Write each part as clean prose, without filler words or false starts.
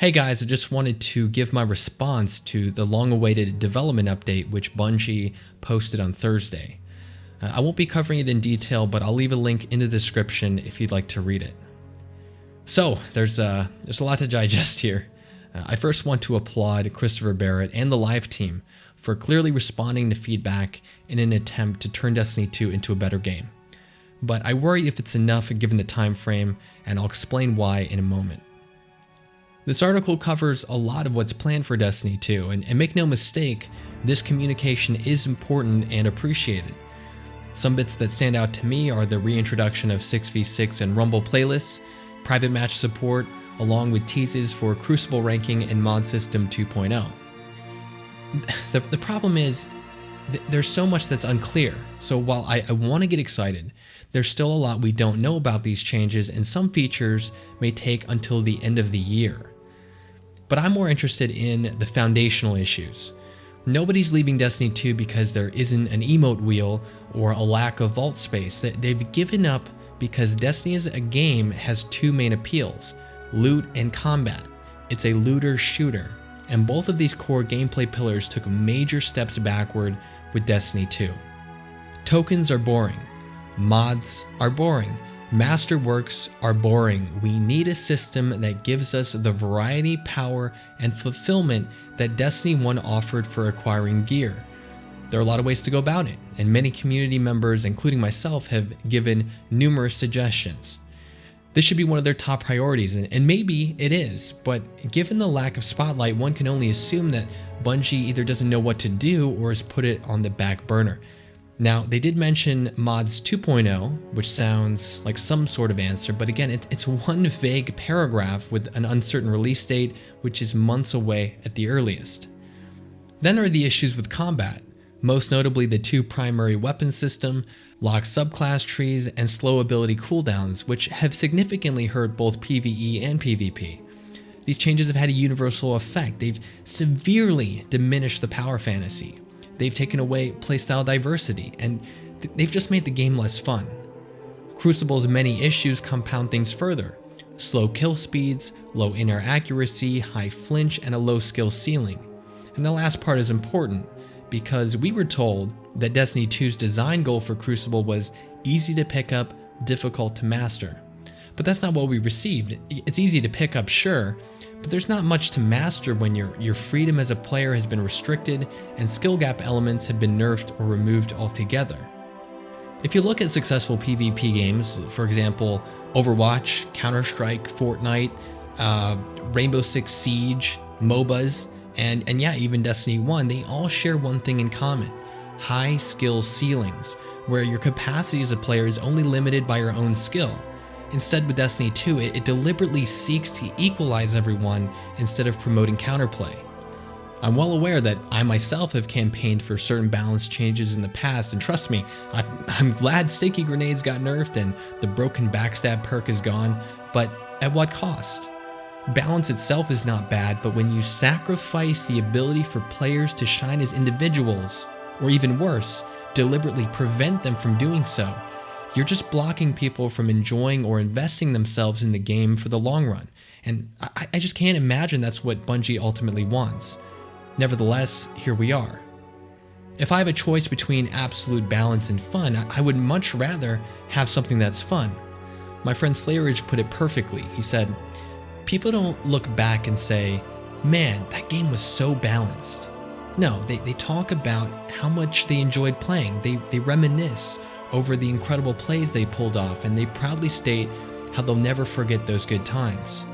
Hey guys, I just wanted to give my response to the long-awaited development update which Bungie posted on Thursday. I won't be covering it in detail, but I'll leave a link in the description if you'd like to read it. So, there's a lot to digest here. I first want to applaud Christopher Barrett and the live team for clearly responding to feedback in an attempt to turn Destiny 2 into a better game. But I worry if it's enough given the time frame, and I'll explain why in a moment. This article covers a lot of what's planned for Destiny 2, and make no mistake, this communication is important and appreciated. Some bits that stand out to me are the reintroduction of 6v6 and Rumble playlists, private match support, along with teases for Crucible ranking and Mod System 2.0. The problem is, there's so much that's unclear, so while I want to get excited, there's still a lot we don't know about these changes, and some features may take until the end of the year. But I'm more interested in the foundational issues. Nobody's leaving Destiny 2 because there isn't an emote wheel or a lack of vault space. They've given up because Destiny as a game has two main appeals, loot and combat. It's a looter-shooter, and both of these core gameplay pillars took major steps backward with Destiny 2. Tokens are boring. Mods are boring. Masterworks are boring. We need a system that gives us the variety, power, and fulfillment that Destiny 1 offered for acquiring gear. There are a lot of ways to go about it, and many community members, including myself, have given numerous suggestions. This should be one of their top priorities, and maybe it is, but given the lack of spotlight, one can only assume that Bungie either doesn't know what to do or has put it on the back burner. Now, they did mention Mods 2.0, which sounds like some sort of answer, but again, it's one vague paragraph with an uncertain release date, which is months away at the earliest. Then are the issues with combat, most notably the two primary weapon system, locked subclass trees, and slow ability cooldowns, which have significantly hurt both PvE and PvP. These changes have had a universal effect. They've severely diminished the power fantasy. They've taken away playstyle diversity, and they've just made the game less fun. Crucible's many issues compound things further. Slow kill speeds, low inner accuracy, high flinch, and a low skill ceiling. And the last part is important, because we were told that Destiny 2's design goal for Crucible was easy to pick up, difficult to master. But that's not what we received. It's easy to pick up, sure, but there's not much to master when your freedom as a player has been restricted and skill gap elements have been nerfed or removed altogether. If you look at successful PvP games, for example, Overwatch, Counter-Strike, Fortnite, Rainbow Six Siege, MOBAs, and yeah, even Destiny 1, they all share one thing in common: high skill ceilings, where your capacity as a player is only limited by your own skill. Instead, with Destiny 2, it deliberately seeks to equalize everyone instead of promoting counterplay. I'm well aware that I myself have campaigned for certain balance changes in the past, and trust me, I'm glad sticky grenades got nerfed and the broken backstab perk is gone, but at what cost? Balance itself is not bad, but when you sacrifice the ability for players to shine as individuals, or even worse, deliberately prevent them from doing so, you're just blocking people from enjoying or investing themselves in the game for the long run, and I just can't imagine that's what Bungie ultimately wants. Nevertheless, here we are. If I have a choice between absolute balance and fun, I would much rather have something that's fun. My friend Slayridge put it perfectly. He said, "People don't look back and say, man, that game was so balanced." No, they talk about how much they enjoyed playing. They reminisce over the incredible plays they pulled off, and they proudly state how they'll never forget those good times.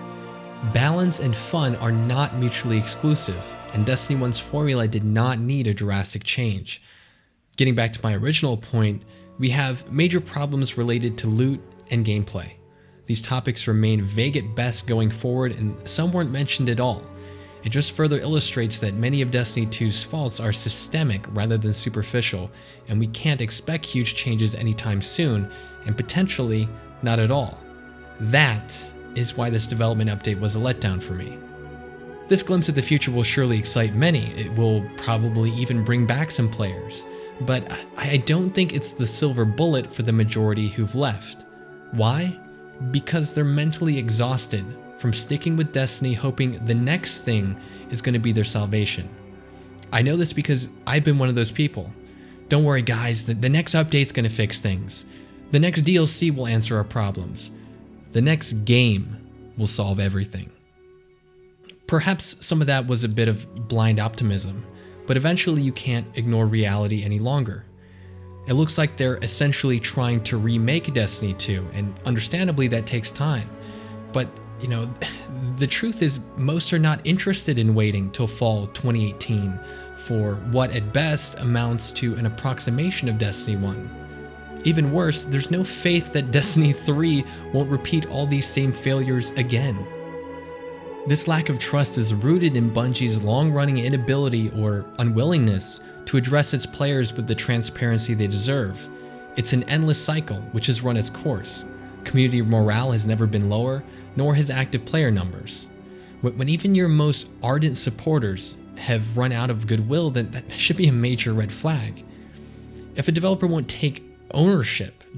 Balance and fun are not mutually exclusive, and Destiny 1's formula did not need a drastic change. Getting back to my original point, we have major problems related to loot and gameplay. These topics remain vague at best going forward, and some weren't mentioned at all. It just further illustrates that many of Destiny 2's faults are systemic rather than superficial, and we can't expect huge changes anytime soon, and potentially not at all. That is why this development update was a letdown for me. This glimpse at the future will surely excite many. It will probably even bring back some players, but I don't think it's the silver bullet for the majority who've left. Why? Because they're mentally exhausted from sticking with Destiny hoping the next thing is going to be their salvation. I know this because I've been one of those people. Don't worry guys, the next update's going to fix things. The next DLC will answer our problems. The next game will solve everything. Perhaps some of that was a bit of blind optimism, but eventually you can't ignore reality any longer. It looks like they're essentially trying to remake Destiny 2, and understandably that takes time. But, you know, the truth is most are not interested in waiting till fall 2018 for what at best amounts to an approximation of Destiny 1. Even worse, there's no faith that Destiny 3 won't repeat all these same failures again. This lack of trust is rooted in Bungie's long-running inability or unwillingness to address its players with the transparency they deserve. It's an endless cycle which has run its course. Community morale has never been lower, nor has active player numbers. When even your most ardent supporters have run out of goodwill, then that should be a major red flag. If a developer won't take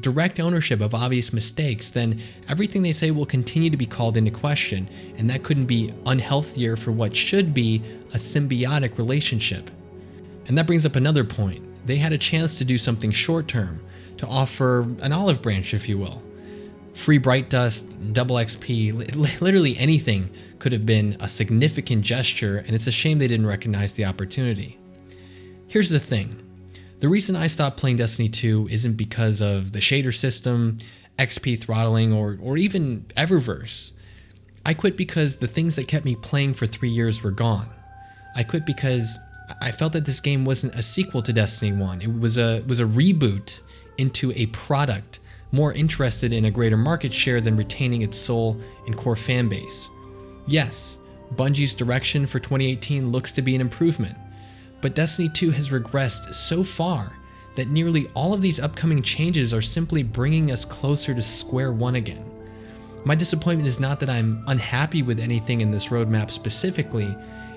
direct ownership of obvious mistakes, then everything they say will continue to be called into question, and that couldn't be unhealthier for what should be a symbiotic relationship. And that brings up another point. They had a chance to do something short-term, to offer an olive branch, if you will. Free Bright Dust, double XP, literally anything could have been a significant gesture, and it's a shame they didn't recognize the opportunity. Here's the thing. The reason I stopped playing Destiny 2 isn't because of the shader system, XP throttling, or even Eververse. I quit because the things that kept me playing for 3 years were gone. I quit because I felt that this game wasn't a sequel to Destiny 1. It was a reboot into a product more interested in a greater market share than retaining its soul and core fanbase. Yes, Bungie's direction for 2018 looks to be an improvement, but Destiny 2 has regressed so far that nearly all of these upcoming changes are simply bringing us closer to square one again. My disappointment is not that I'm unhappy with anything in this roadmap specifically,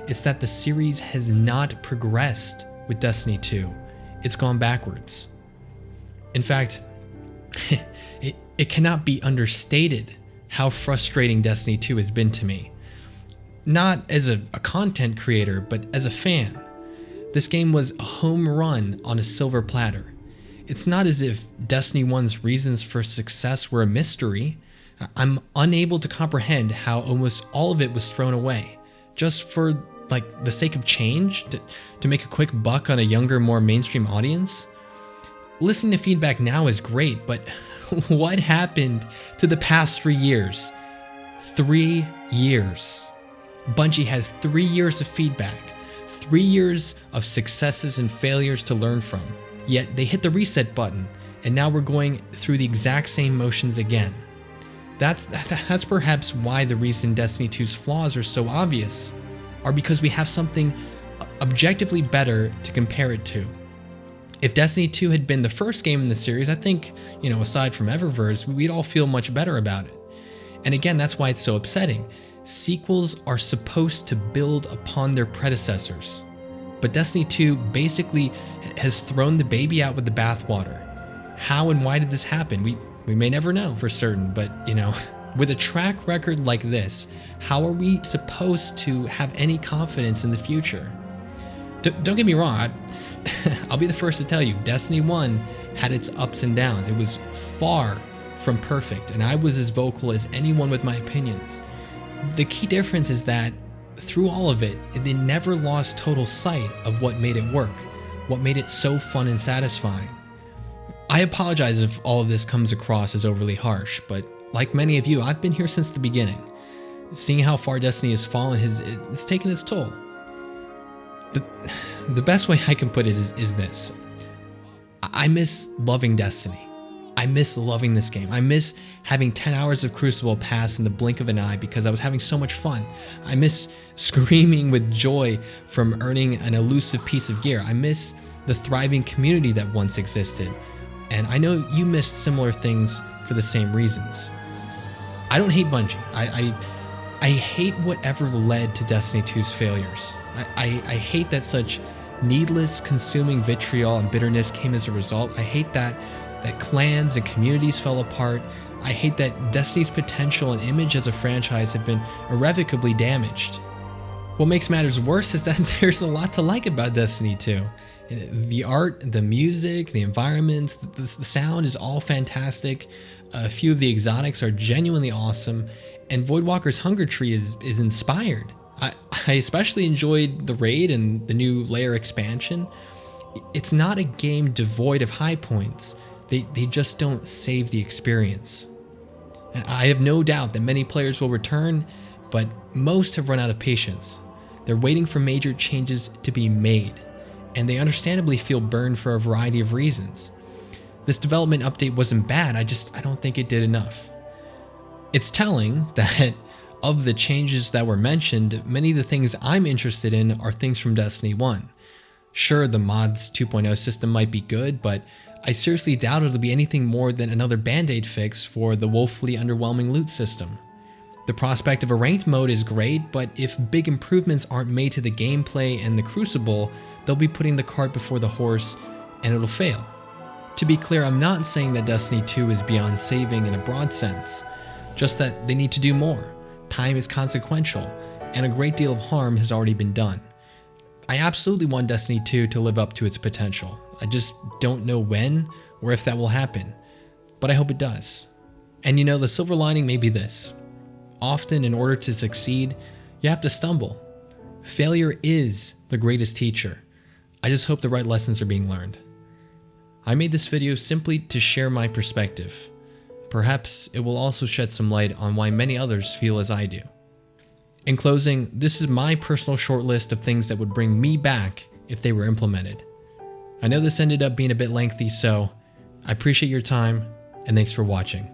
it's that the series has not progressed with Destiny 2. It's gone backwards. In fact, it cannot be understated how frustrating Destiny 2 has been to me. Not as a content creator, but as a fan. This game was a home run on a silver platter. It's not as if Destiny 1's reasons for success were a mystery. I'm unable to comprehend how almost all of it was thrown away, just for the sake of change, to make a quick buck on a younger, more mainstream audience. Listening to feedback now is great, but what happened to the past 3 years? 3 years. Bungie had 3 years of feedback. 3 years of successes and failures to learn from, yet they hit the reset button, and now we're going through the exact same motions again. That's perhaps why the reason Destiny 2's flaws are so obvious are because we have something objectively better to compare it to. If Destiny 2 had been the first game in the series, I think, aside from Eververse, we'd all feel much better about it. And again, that's why it's so upsetting. Sequels are supposed to build upon their predecessors, but Destiny 2 basically has thrown the baby out with the bathwater. How and why did this happen? We may never know for certain, but with a track record like this, how are we supposed to have any confidence in the future? Don't get me wrong, I'll be the first to tell you, Destiny 1 had its ups and downs. It was far from perfect, and I was as vocal as anyone with my opinions. The key difference is that through all of it, they never lost total sight of what made it work, what made it so fun and satisfying. I apologize if all of this comes across as overly harsh, but like many of you, I've been here since the beginning. Seeing how far Destiny has fallen it's taken its toll. The best way I can put it is this. I miss loving Destiny. I miss loving this game. I miss having 10 hours of Crucible pass in the blink of an eye because I was having so much fun. I miss screaming with joy from earning an elusive piece of gear. I miss the thriving community that once existed. And I know you missed similar things for the same reasons. I don't hate Bungie. I hate whatever led to Destiny 2's failures. I hate that such needless consuming vitriol and bitterness came as a result. I hate that that clans and communities fell apart. I hate that Destiny's potential and image as a franchise have been irrevocably damaged. What makes matters worse is that there's a lot to like about Destiny 2. The art, the music, the environments, the sound is all fantastic. A few of the exotics are genuinely awesome, and Voidwalker's Hunger Tree is inspired. I especially enjoyed the raid and the new layer expansion. It's not a game devoid of high points. They just don't save the experience. And I have no doubt that many players will return, but most have run out of patience. They're waiting for major changes to be made, and they understandably feel burned for a variety of reasons. This development update wasn't bad, I don't think it did enough. It's telling that of the changes that were mentioned, many of the things I'm interested in are things from Destiny 1. Sure, the mods 2.0 system might be good, but I seriously doubt it'll be anything more than another band-aid fix for the woefully underwhelming loot system. The prospect of a ranked mode is great, but if big improvements aren't made to the gameplay and the Crucible, they'll be putting the cart before the horse, and it'll fail. To be clear, I'm not saying that Destiny 2 is beyond saving in a broad sense, just that they need to do more. Time is consequential, and a great deal of harm has already been done. I absolutely want Destiny 2 to live up to its potential. I just don't know when or if that will happen, but I hope it does. And you know, the silver lining may be this. Often, in order to succeed, you have to stumble. Failure is the greatest teacher. I just hope the right lessons are being learned. I made this video simply to share my perspective. Perhaps it will also shed some light on why many others feel as I do. In closing, this is my personal short list of things that would bring me back if they were implemented. I know this ended up being a bit lengthy, so I appreciate your time, and thanks for watching.